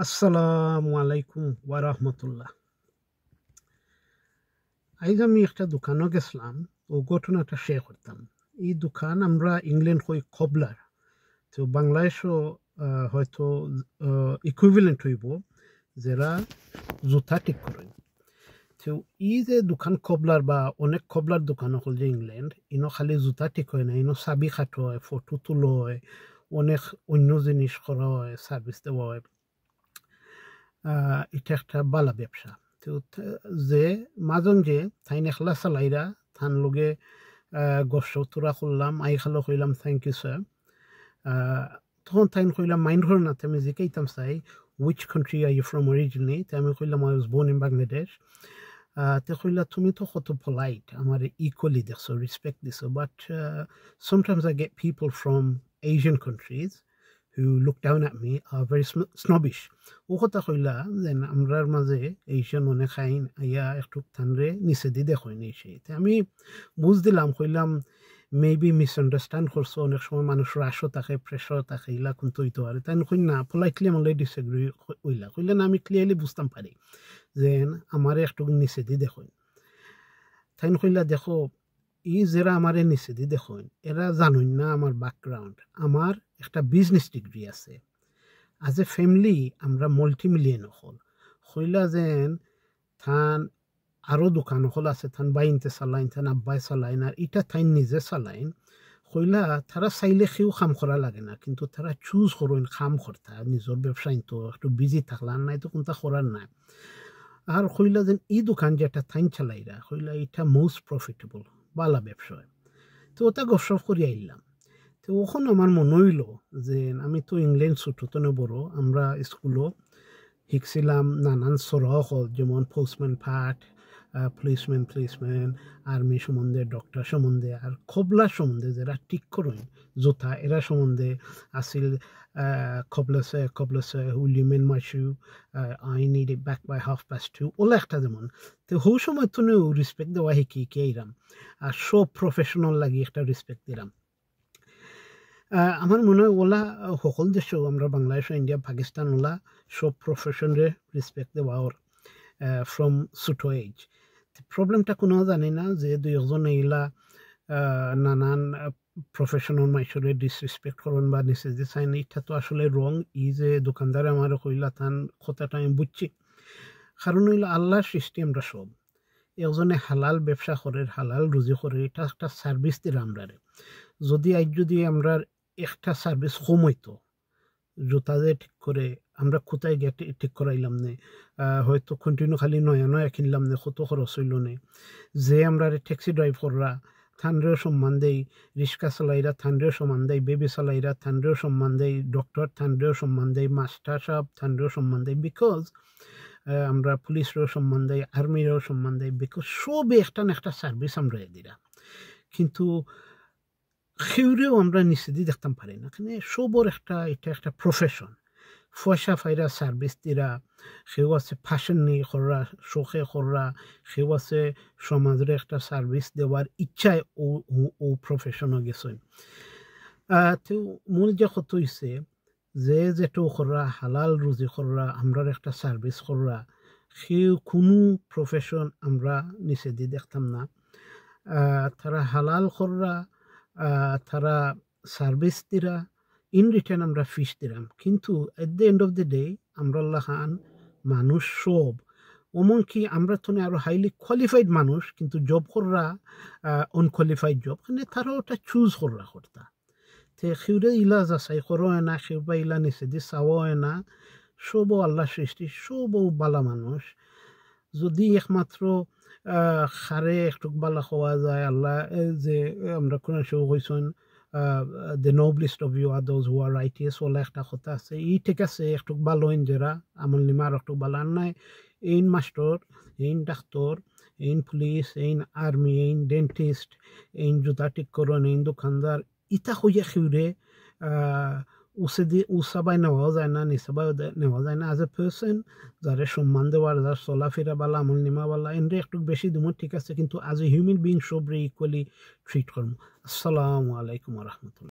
আসসালামু আলাইকুম ওয়া রাহমাতুল্লাহ। আইজ আমি একটা দোকানে গেছিলাম, ও ঘটনাটা শেয়ার করতাম। এই দোকান আমরা ইংল্যান্ড হই কবলার, তো বাংলাদেশও হয়তো ইকুইভ্যালেন্ট হইব, যারা জুতা ঠিক করেন। তো এই যে দোকান কবলার বা অনেক কবলার দোকান হল যে ইংল্যান্ড, ইনো খালি জুতা ঠিক হয় না, ইনো চাবি খাট হয়, ফটো তোলা হয়, অনেক অন্য জিনিস করা হয়, সার্ভিস দেওয়া হয়। এটা একটা বালা ব্যবসা। তো যে মাজন যে থাইন একলা চালাইরা থান লগে গস তোরা করলাম, আই খালো কইলাম থ্যাংক ইউ স্যার। তখন থাইন কইলাম মাইন্ড করে না, আমি জিকাইতাম চাই which country are you from originally? তে আমি কইলাম I was born in Bangladesh. তে কইলা তুমি তো কত polite, আমার equally দেখছো, respect দিছো, but sometimes I get people from Asian countries who look down at me are very snobbish. ও কথা কইলা যেন আমরার মাঝে এশিয়ান অনেক খাইন আইয়া একটু থানরে নিচে দি দেখই নি সেই। আমি বুঝ দিলাম, কইলাম মেবি মিসআন্ডারস্ট্যান্ড করছো, অনেক সময় মানুষ রাশও থাকে, প্রেশার থাকে, ইলা কিন্তু হইতে পারে। তাই কই না, পোলাইটলি আমার ডিসএগ্রি হইলা, কইলে না আমি ক্লিয়ারলি বুঝতাম পারি যে আমার একটু নিচে দি দেখুন। তাই কইলা দেখো, ই যারা আমার নিচে দি দেখুন, এরা জানুন না আমার ব্যাকগ্রাউন্ড। আমার একটা বিজনেস ডিগ্রি আছে। আজ এ ফ্যামিলি আমরা মাল্টি মিলিয়ন হল কইলা যেন থান আরও দোকান হল আছে, থান বাইনতে চালাইন, থান আব্বাই চালাইন, আর ইটা থাইন নিজে চালাইন। কইলা তারা চাইলে কেউ কাম করা লাগে না, কিন্তু তারা চুজ করেন কাম করতা, নিজের ব্যবসায় তো একটু বিজি থাকলাম নাই তো কোনটা করার নাই। আর কইলা যেন এই দোকান যেটা থাইন চালাইরা, কইলা এটা মোস্ট প্রফিটেবল বালা ব্যবসা। তো ওটা গসব করি আইলাম। তো ওখানে আমার মনে হইল যে আমি তো ইংল্যান্ড ছোটতনে বড়, আমরা স্কুলও শিখছিলাম নানান সরহ হল, যেমন পোস্টম্যান পাঠ, পুলিশম্যান, আর্মি সম্বন্ধে, ডক্টর সম্বন্ধে, আর খবলা সম্বন্ধে যারা ঠিক করেন জোতা এরা সম্বন্ধে আসিল। কবলেছে উইলিয়ামেন মাইশু, I need it back by 2:30 ওলা একটা যেমন। তো হৌ সময় তো রেসপেক্ট দেওয়া শিখি কে আইরাম, আর সব প্রফেশনাল লাগি একটা রেসপেক্ট দিলাম। আমার মনে হয় ওলা সকল দেশেও, আমরা বাংলাদেশ, ইন্ডিয়া, পাকিস্তান, ওলা সব প্রফেশনরে রেসপেক্ট দেওয়া ওর ফ্রম ছোটো এজ। প্রবলেমটা কোনো জানি না যে দুই একজন এইলা নানান প্রফেশনাল মাইসরে ডিসরেসপেক্ট করুন বা নিচে যে চাইন, এটা তো আসলে রং। ই যে দোকানদারে আমার কইলা তান কথাটা আমি বুঝছি, কারণ হইলো আল্লাহর সৃষ্টি আমরা সব। একজনে হালাল ব্যবসা করে, হালাল রুজি করে, এটা একটা সার্ভিস দিল আমরারে। যদি আমরা একটা সার্ভিস কম হইতো, জুতা যে ঠিক করে আমরা কোথায় গিয়ে ঠিক করাইলাম নে, হয়তো কন্টিনিউ খালি নয়া কিনলাম নে, কত খরচ হইল নে। যে আমরা ট্যাক্সি ড্রাইভ কররা থানরেও সম্মান দেই, রিক্সা চালাইরা থানরেও সম্মান দেই, বেবি চালাইরা থানরেও সম্মান দেই, ডক্টর থানরেও সম্মান দেই, মাস্টার সাহেব থানরেও সম্মান দেই, বিকজ আমরা পুলিশরেও সম্মান দেই, আর্মিরেও সম্মান দেই, বিকজ সবই একটা না একটা সার্ভিস আমরা দিরা। কিন্তু সেউরেও আমরা নিচে দিয়ে দেখতাম পারি না, এখানে সবর এটা একটা প্রফেশন। পয়সা ফাইরা সার্ভিস দিরা, সেও আছে ফ্যাশন নিয়ে কররা, শখে কররা, সেও আছে সমাজের একটা সার্ভিস দেওয়ার ইচ্ছায় ও প্রফেশনও গেছে। তো মূল যে কত হইছে যে যেটো কররা হালাল রুজি কররা, আমরার একটা সার্ভিস কররা, সেও কোনো প্রফেশন আমরা নিচে দিয়ে দেখতাম না। তারা হালাল কররা, তারা সার্ভিস দিরা, ইন রিটার্ন আমরা ফিস দিলাম। কিন্তু at the end of the day আমরা খান মানুষ সব, এমনকি আমরা তো আরো হাইলি কোয়ালিফাইড মানুষ, কিন্তু জব কররা আনকোয়ালিফাইড জব, মানে তারা ওটা চুজ কররা করতা। তে সেউরে ইলা যাচাই করো না, সেউবা ইলা নিচে দি চাওয়া হয় না। সবও আল্লাহ সৃষ্টি, সবও বালা মানুষ। যদি একমাত্র খারে একটু বালা খাওয়া যায়, আল্লাহ যে আমরা কোন সেও কইছেন the noblest of you are those who are righteous, OLA একটা কথা আছে। ই ঠিক আছে, একটু ভালো হইন যারা আমল নিমা, আর একটু ভালো নাই এইন মাস্টার, এইন ডাক্তার, এইন পুলিশ, এইন আর্মি, এইন ডেন্টিস্ট, এইন জুতা ঠিক করুন, এইন দোকানদার, ইতা হইয়া খেউরে উসাবাই নেওয়াও যায় না, নিসাবাই নেওয়া যায় না। অ্যাজ এ পার্সন যারে সম্মান দেওয়ার, যার চলাফেরা বালা, আমল নিমা বালা, এনরে একটু বেশি দুমত ঠিক আছে, কিন্তু অ্যাজ এ হিউম্যান বিং সবরে ইকুয়ালি ট্রিট করবো। আসসালামু আলাইকুম রহমতুল্লাহ।